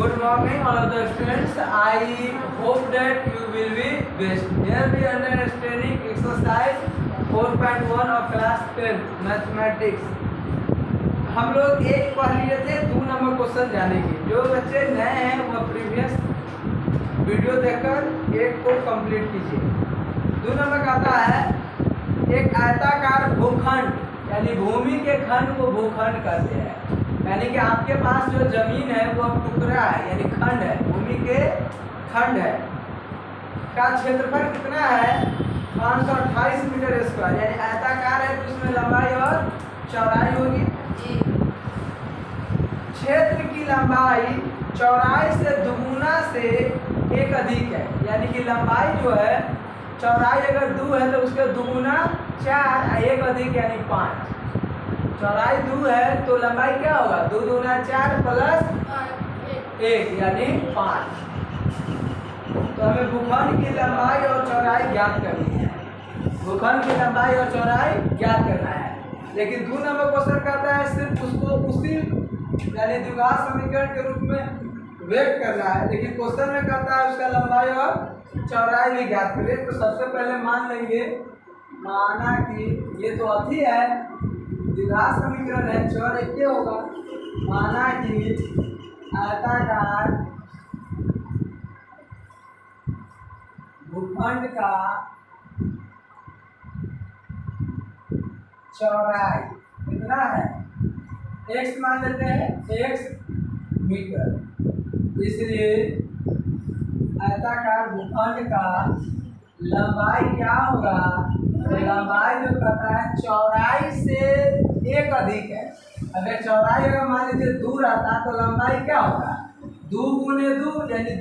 Good morning, all of the students. I hope that you will be best. Here we understanding exercise 4.1 of class 10 mathematics. हम लोग एक पढ़ लिए थे 2 number question जानेंगे। जो बच्चे नए हैं वह प्रीवियस वीडियो देखकर एक को कंप्लीट कीजिए। 2 नंबर का आता है एक आयताकार भूखंड यानी भूमि के खंड को भूखंड कहते हैं। यानी कि आपके पास जो जमीन है वो टुकड़ा है यानी खंड है, भूमि के खंड है का क्षेत्रफल कितना है 528 मीटर स्क्वायर यानी आयताकार है तो उसमें लंबाई और चौड़ाई होगी। क्षेत्र की लंबाई चौड़ाई से दुगुना से एक अधिक है यानी कि लंबाई जो है चौड़ाई अगर 2 है तो उसके दुगुना 4 एक अधिक यानी 5। चौड़ाई 2 है तो लंबाई क्या होगा 2 दूना 4 प्लस 1 यानी 5। तो हमें भूखंड की लंबाई और चौड़ाई ज्ञात करनी है। भूखंड की लंबाई और चौड़ाई ज्ञात करना है। लेकिन 2 नंबर क्वेश्चन कहता है सिर्फ उसको उसी यानी द्विघात समीकरण के रूप में व्यक्त करना है। लेकिन क्वेश्चन में कहता है उसका लंबाई और चौड़ाई भी ज्ञात करें। तो सबसे पहले मान लेंगे माना कि ये तो अति है द्विघात समीकरण है चौड़ एक होगा। माना कि आयताकार भूखंड का चौड़ाई कितना है x मान लेते हैं x मीटर। इसलिए आयताकार भूखंड का लंबाई क्या होगा लंबाई जो कहता है चौड़ाई से एक अधिक है। अगर चौड़ाई अगर मान लीजिए 2 रहता तो लंबाई क्या होगा 2 गुने 2 यानी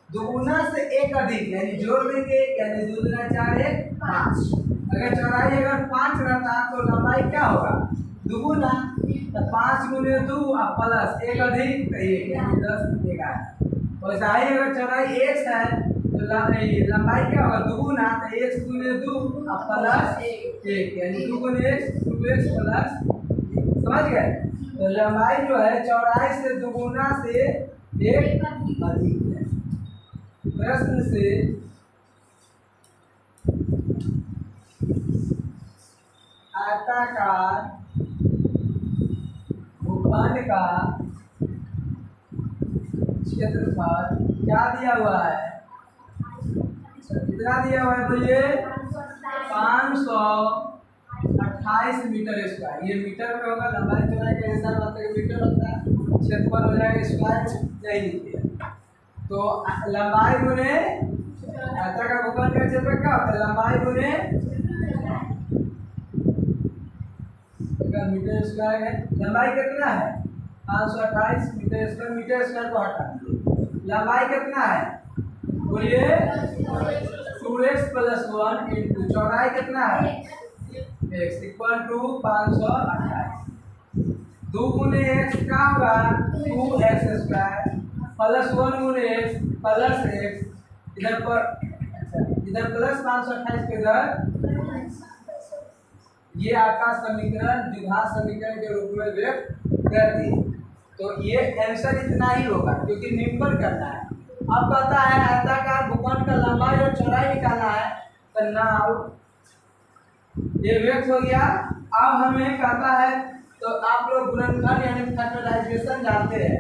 दुगुना से एक अधिक यानी जोड़ देंगे यानी 2 दूना 4 1 5। अगर चौड़ाई अगर 5 रहता तो लंबाई क्या होगा दुगुना तो 5 गुने 2 और प्लस एक अधिक 1 यानी 10 मिलेगा। वैसा ही अगर चौड़ाई x है तो लंबाई क्या होगा दुगुना तो x गुने 2 और प्लस 1 यानी 2 गुने x 2x प्लस 1। समझ गए। तो लंबाई जो है चौड़ाई से दुगुना से एक अधिक है। प्रश्न से आयताकार भूखंड का क्षेत्रफल क्या दिया हुआ है कितना दिया हुआ है बोलिए 528 मीटर स्क्वायर। ये मीटर में होगा लंबाई चौड़ाई का हिसाब मतलब मीटर होता है क्षेत्रफल हो जाएगा स्क्वायर नहीं लिखिए। तो लंबाई गुने आयताकार भूखंड का क्षेत्रफल क्या होता है लंबाई गुने मीटर स्क्वायर है। लंबाई कितना है 528 मीटर स्क्वायर। मीटर स्क्वायर को हटा दीजिए लंबाई कितना है बोलिए 2x प्लस 1 इंटू चौड़ाई कितना है x इक्वल टू 528। 2 गुने x क्या होगा 2x स्क्वायर प्लस 1 गुने x प्लस x इधर पर इधर प्लस 528 के इधर ये आपका समीकरण द्विघात समीकरण के रूप में व्यक्त कर दी। तो ये आंसर इतना ही होगा क्योंकि निम्न करना है। अब कहता है आयताकार भूखंड का लंबाई और चौड़ाई निकालना है तो नाउ ये व्यक्त हो गया। अब हमें कहता है तो आप लोग गुणनखंड यानी फैक्टराइजेशन जानते हैं।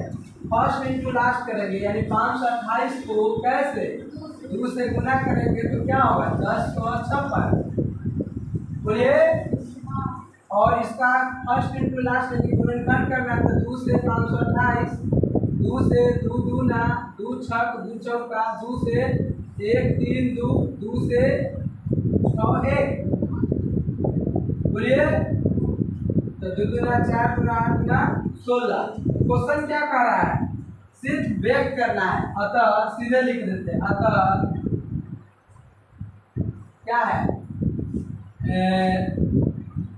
फर्स्ट इंटू लास्ट करेंगे यानी 528 को कैसे 2 से गुना करेंगे तो क्या होगा 1056 बोलिए। और इसका फर्स्ट इंटू लास्ट यानी गुणनखंड करना तो 2 से 528 2 से 2 दूना 2 छक 2 चौका 2 से 1 3 2 2 से 9 1 बोलिए। तो 2 दूना 4 गुना 8 गुना 16। क्वेश्चन क्या कह रहा है सिर्फ व्यक्त करना है अतः सीधे लिख देते हैं। अतः क्या है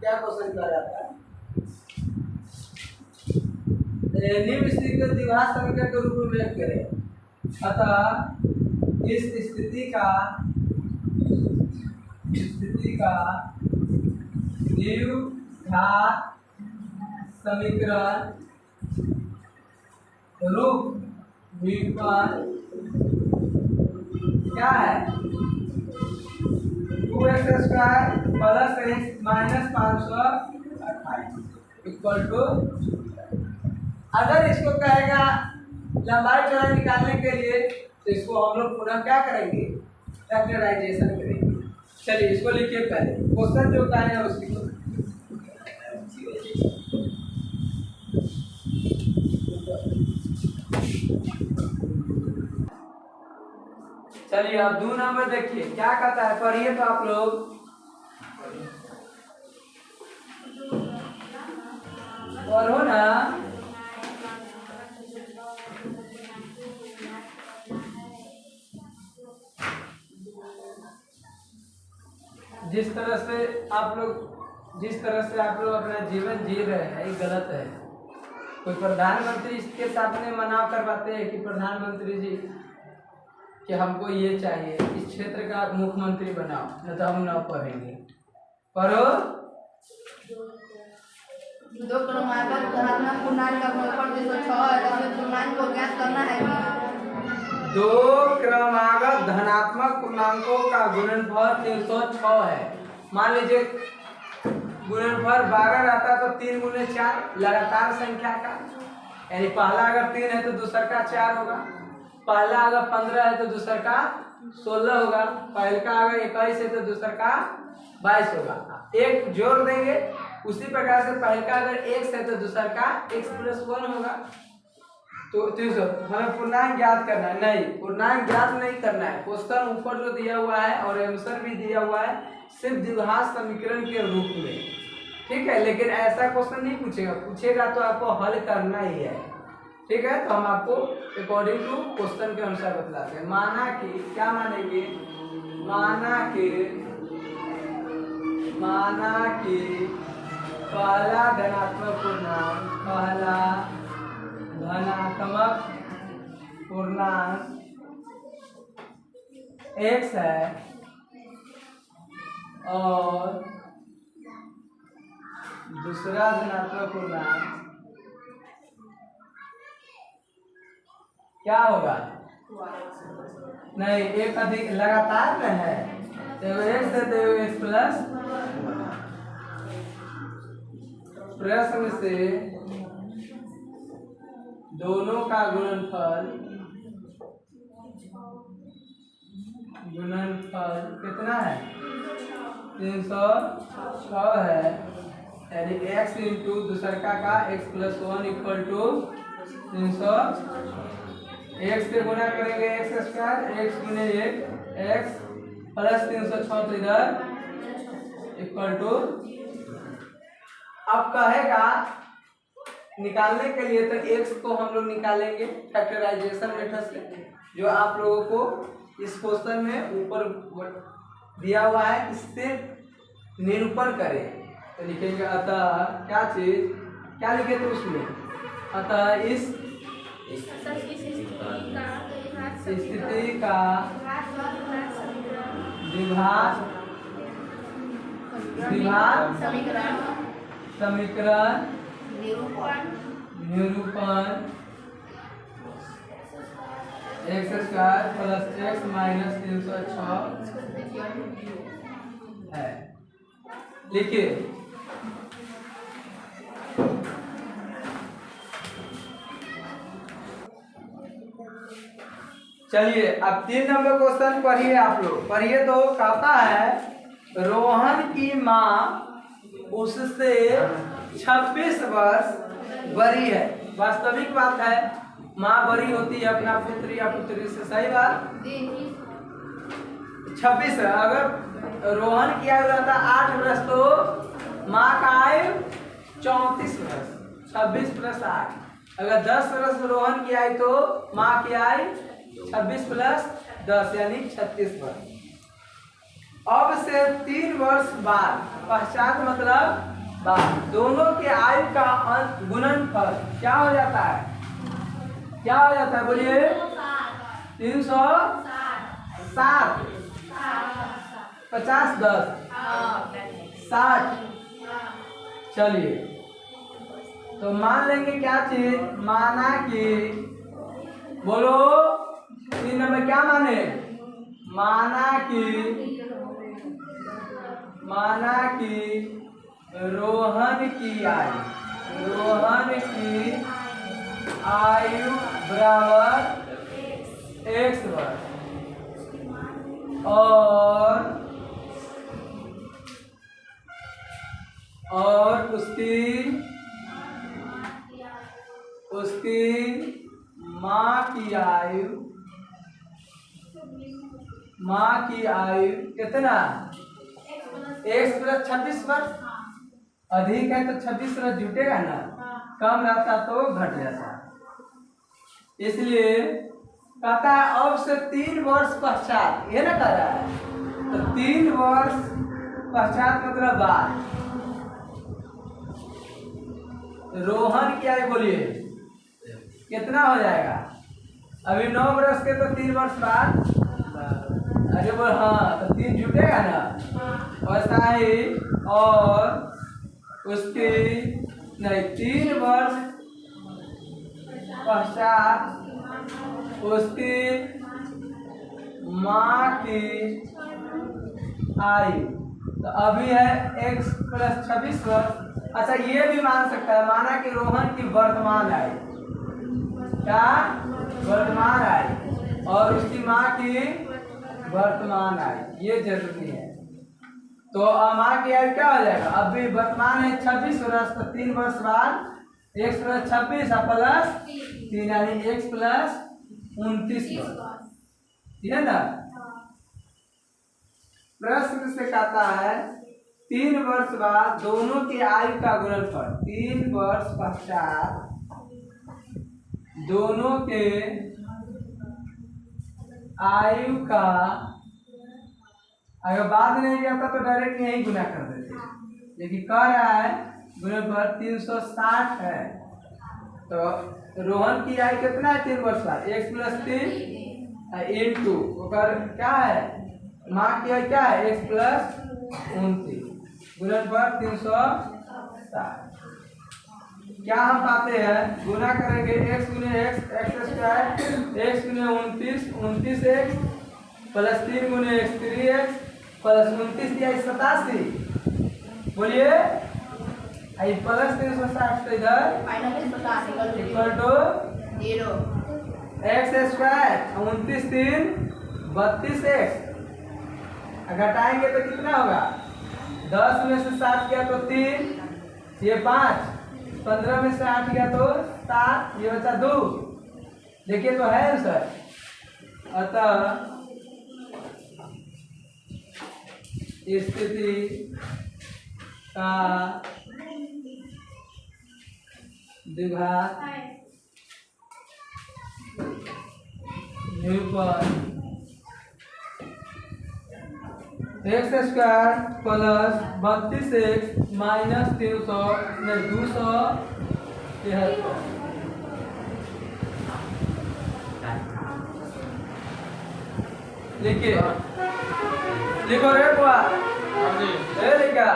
क्या क्वेश्चन कर रहा था निम्न स्थिति को द्विघात समीकरण के रूप में व्यक्त करें। अतः इस स्थिति का द्विघात समीकरण रूप विकर्ण क्या है 2x² plus x minus 528 equal to. अगर इसको कहेगा लंबाई चौड़ाई निकालने के लिए तो इसको हम लोग पुनः क्या करेंगे फैक्टराइजेशन करेंगे। चलिए इसको लिखिए पहले क्वेश्चन जो का है उसकी। चलिए अब 2 नंबर देखिए क्या कहता है, पढ़िए तो आप लोग। पढ़ो ना। जिस तरह से आप लोग अपना जीवन जी रहे हैं ये गलत है। कोई प्रधानमंत्री इसके सामने मनाव करवाते हैं कि प्रधानमंत्री जी कि हमको ये चाहिए, इस क्षेत्र का मुख्यमंत्री बनाओ, न तो हम न पढ़ेंगे। पढ़ो। दो क्रमागत धनात्मक पूर्णांक का गुणनफल 306 है, इसमें पूर्णांक को ज्ञात करना है। दो क्रमागत धनात्मक पूर्णांकों का गुणनफल 306 है। मान लीजिए गुणनफल 12 रहता तो 3 गुने 4 लगातार संख्या का, यानी पहला अगर 3 है तो दूसरा का 4 होगा, पहला अगर 15 है तो दूसरा का 16 होगा, पहले का अगर 21 है तो दूसरा का 22 होगा। एक जोड़ देंगे उसी प्रकार से पहले का अगर x है तो दूसरा का x + 1 होगा। तो हमें पूर्णांक ज्ञात करना है, नहीं पूर्णांक ज्ञात नहीं करना है। क्वेश्चन ऊपर जो दिया हुआ है और आंसर भी दिया हुआ है सिर्फ द्विघात समीकरण के रूप में, ठीक है। लेकिन ऐसा क्वेश्चन नहीं पूछेगा तो आपको हल करना ही है, ठीक है। तो हम आपको अकॉर्डिंग टू क्वेश्चन के अनुसार बतलाते हैं। माना कि क्या मानेंगे, माना कि पहला धनात्मक पूर्णांक x है और दूसरा धनात्मक पूर्णांक क्या होगा, नहीं एक अधिक लगातार में है तो x है तो x प्लस। प्रश्न से दोनों का गुणनफल कितना है 306 है, यानी x इंटू दूसरा का x + 1 इक्वल टू 300। x से गुना करेंगे x², x गुने 1 x प्लस 306 तो इधर इक्वल टू। अब कहेगा निकालने के लिए तो x को हम लोग निकालेंगे फैक्टराइजेशन मेथड से, जो आप लोगों को इस क्वेश्चन में ऊपर दिया हुआ है, इससे निरूपण करें। तो लिखेंगे अतः क्या चीज क्या लिखे थे उसमें, अतः इस स्थिति का द्विघात समीकरण निरूपण x² + x माइनस 306 है। लिखिए चलिए अब 3 नंबर क्वेश्चन पढ़िए आप लोग। पढ़िए तो कहता है रोहन की माँ उससे 26 वर्ष बड़ी है। वास्तविक बात है, माँ बड़ी होती है अपना पुत्र या पुत्री से, सही बात। 26 है, अगर रोहन की आयु रहता 8 वर्ष तो माँ का आयु 34 वर्ष, 26 + 8। अगर 10 वर्ष रोहन की आयु तो माँ की आयु 26 + 10 यानी 36 वर्ष। अब से 3 वर्ष बाद पश्चात मतलब बाद दोनों के आयु का गुणनफल क्या हो जाता है, क्या हो जाता है बोलिए 360 50 10 60। चलिए तो मान लेंगे क्या चीज, माना कि बोलो 3 नंबर क्या माने? माना कि रोहन की आयु बराबर x वर्ष और उसकी माँ की आयु कितना? x प्लस 26 वर्ष। अधिक है तो 26 वर्ष जुटेगा ना, कम रहता तो घट जाता। इसलिए कहता है अब से 3 वर्ष पश्चात, ये ना कह रहा है, तो 3 वर्ष पश्चात मतलब बाद रोहन की आयु बोलिए कितना हो जाएगा? अभी 9 वर्ष के तो 3 वर्ष बाद, अरे बोल हाँ, तो 3 जुटेगा ना, वैसा ही। और उसकी नहीं 3 वर्ष पश्चात उसकी माँ की आयु, तो अभी है x प्लस 26 वर्ष। अच्छा ये भी मान सकता है, माना कि रोहन की वर्तमान आयु, क्या वर्तमान आयु, और उसकी माँ की वर्तमान आयु, ये जरूरी है। तो माँ की आयु क्या हो जाएगा? अभी वर्तमान है 26 वर्ष, तो 3 वर्ष बाद x प्लस 26 प्लस 3 यानी x प्लस 29 वर्ष, ठीक है ना। प्रश्न से कहता है 3 वर्ष बाद दोनों की आयु का गुणनफल, 3 वर्ष पश्चात दोनों के आयु का, अगर बाद नहीं रहता तो डायरेक्ट यही गुना कर देते, लेकिन कह रहा है गुणनफल 360 है। तो रोहन की आयु कितना है 3 वर्ष बाद? x प्लस 3 इंटू क्या है माँ की आयु क्या है? x प्लस 29 गुणनफल 360। क्या हम पाते हैं? गुना करेंगे x गुने x स्क्वायर, x गुने 29 x प्लस 3 गुने x 3x प्लस 29 दिया 87। बोलिए प्लस 360 तो इधर equal to 0 x square 29 3 32x, घटाएंगे तो कितना होगा? 10 में से 7 किया तो 3, ये 5, 15 में से 8 किया तो 7, ये बचा 2। देखिए तो है आंसर। अतः स्थिति का द्विघात निरूपण x square plus 32x minus 273। लिखिए, लिखो रे बुआ, लिखा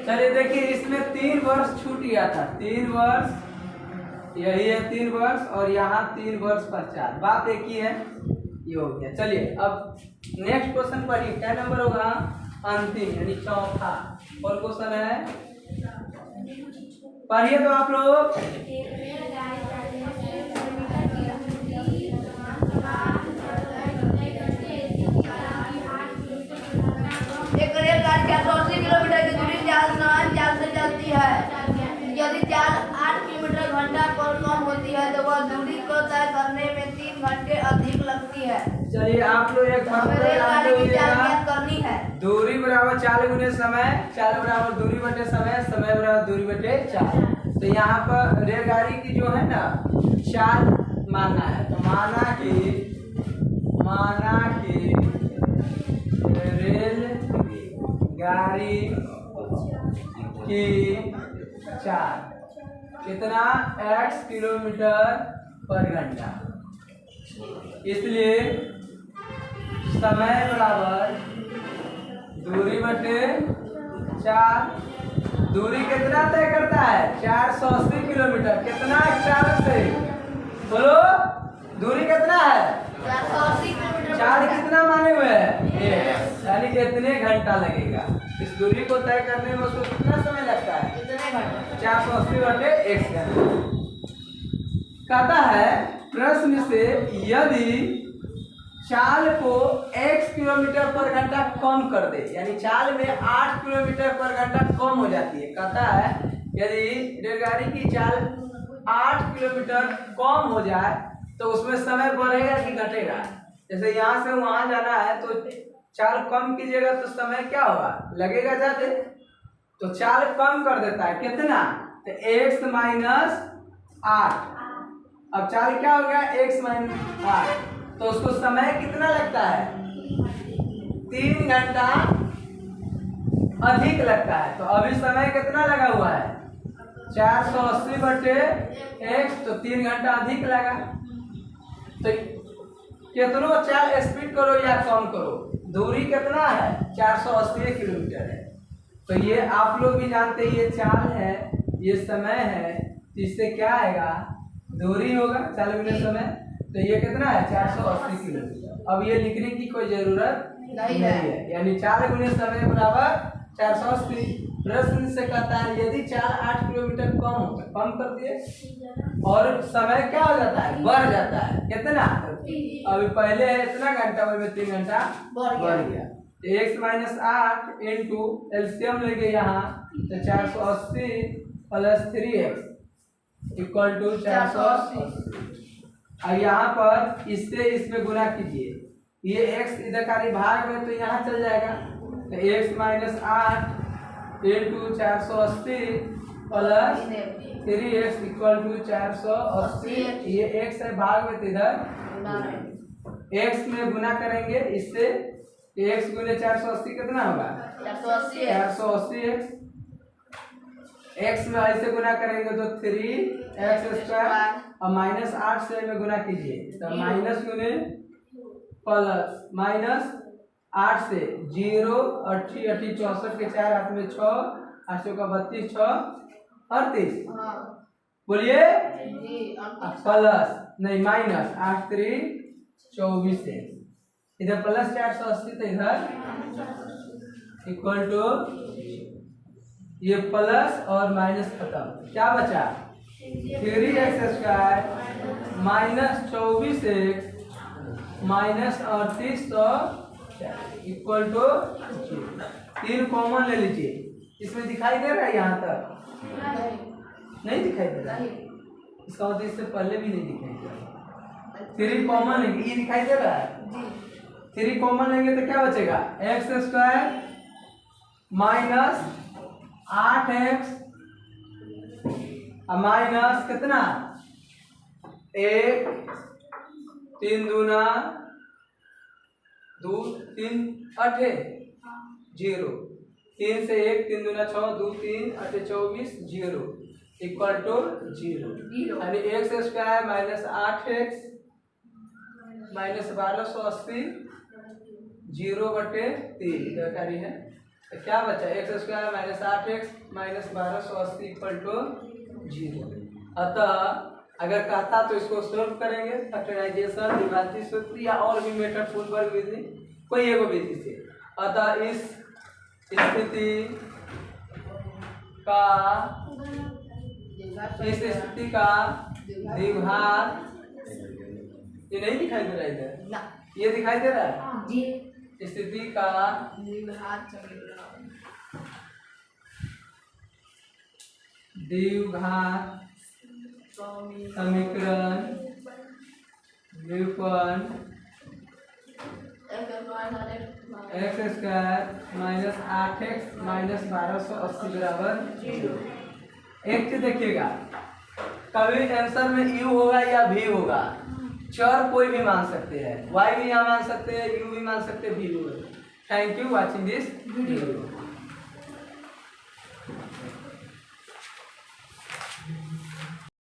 चलिए देखिए, इसमें 3 वर्ष छूट गया था, 3 वर्ष, यही है 3 वर्ष, और यहाँ 3 वर्ष पश्चात, बात एक ही है, ये हो गया। चलिए अब नेक्स्ट क्वेश्चन पढ़िए, क्या नंबर होगा? अंतिम यानी चौथा। और क्वेश्चन है, पढ़िए तो आप लोग। एक रेलगाड़ी 480 किलोमीटर की दूरी चाल से चलती है। यदि चाल 8 किलोमीटर घंटा पर कम होती है तो वह दूरी को तय करने में 3 घंटे अधिक लगती है। चलिए आप लोग एक रेलगाड़ी की चाल ज्ञात करनी है। दूरी बराबर चाल गुने समय, चाल बराबर दूरी बटे समय, समय बराबर दूरी बटे चाल। तो यहाँ पर रेलगाड़ी की जो है ना चाल मानना है, तो माना कि रेल गाड़ी की चाल कितना x किलोमीटर पर घंटा, इसलिए समय बराबर दूरी बटे 4 दूरी कितना तय करता है 480 किलोमीटर। कितना 4 से बोलो दूरी कितना है 480 किलोमीटर। 4 कितना माने हुए है यानी कितने घंटा लगेगा इस दूरी को तय करने में उसको कितना समय लगता है कितने घंटे 480 बटे x घंटा। कहता है प्रश्न से यदि चाल को x किलोमीटर पर घंटा कम कर दे यानी चाल में 8 किलोमीटर पर घंटा कम हो जाती है। कहता है यदि रेलगाड़ी की चाल 8 किलोमीटर कम हो जाए तो उसमें समय बढ़ेगा कि घटेगा। जैसे यहाँ से वहां जाना है तो चाल कम कीजिएगा तो समय क्या होगा लगेगा ज्यादा तो चाल कम कर देता है कितना तो x माइनस 8। अब चाल क्या हो गया x माइनस 8 तो उसको समय कितना लगता है 3 घंटा अधिक लगता है। तो अभी समय कितना लगा हुआ है 480 बटे x तो 3 घंटा अधिक लगा। तो कितनो चाल स्पीड करो या कम करो दूरी कितना है 480 किलोमीटर है। तो ये आप लोग भी जानते हैं ये चाल है ये समय है तो इससे क्या आएगा दूरी होगा चाल गुने समय तो ये कितना है 480 किलोमीटर। अब ये लिखने की कोई जरूरत नहीं है यानी चाल गुने समय बराबर 480। प्रश्न से कहता है यदि चाल 8 किलोमीटर कम कर दिए और समय क्या हो जाता है बढ़ जाता है कितना अभी पहले है इतना घंटा में 3 घंटा बढ़ गया। x माइनस 8 इंटू एलसीएम लेंगे यहाँ तो 480 प्लस 3x इक्वल टू 480 और यहाँ पर इससे इसमें गुना कीजिए ये x इधर का भाग में तो यहाँ चल जाएगा तो x minus 8 into 480 plus 3x equal to 480 ये x है भाग में तो इधर x में गुना करेंगे इससे x गुने 480 कितना होगा 480x x में ऐसे गुना करेंगे तो 3x स्क्वायर और माइनस 8 से में गुना कीजिए तो माइनस गुने प्लस माइनस 8 से 0 80 80 64 के 4 हाथ में 6 8 का 32 6 38 बोलिए प्लस नहीं माइनस 8 3 24 से इधर प्लस 480 तो इधर इक्वल टू ये प्लस और माइनस खत्म क्या बचा 3x square minus 24x minus 38 तो इक्वल टू 3 कॉमन ले लीजिए। इसमें दिखाई दे रहा है यहाँ तक नहीं दिखाई दे रहा इसका मतलब इससे पहले भी नहीं दिखाई दे रहा 3 कॉमन लेंगे ये दिखाई दे रहा है 3 कॉमन लेंगे तो क्या बचेगा x square minus 8x minus कितना 1 3 दूना 2 3 8 0 3 से 1 3 दूना 6 2 3 8 24 0 इक्वल टू 0 यानी x square minus 8x minus 1280 0 बटे 3 दरकारी है तो क्या बचा x square minus 8x minus 1280 equal to 0। अतः अगर कहता तो इसको सॉल्व करेंगे फैक्टराइजेशन द्विघाती सूत्र या और भी मेथड फुल वर्ग विधि कोई एक विधि से। अतः इस स्थिति का द्विघात ये नहीं दिखाई दे रहा है इधर ये दिखाई दे रहा है जी स्थिति का द्विघात समीकरण व्युत्पन्न x square minus 8x minus 1280 बराबर 0। एक चीज देखिएगा कभी आंसर में u होगा या v होगा चर कोई भी मान सकते हैं y भी यहाँ मान सकते हैं u भी मान सकते हैं v भी। Thank you watching this video.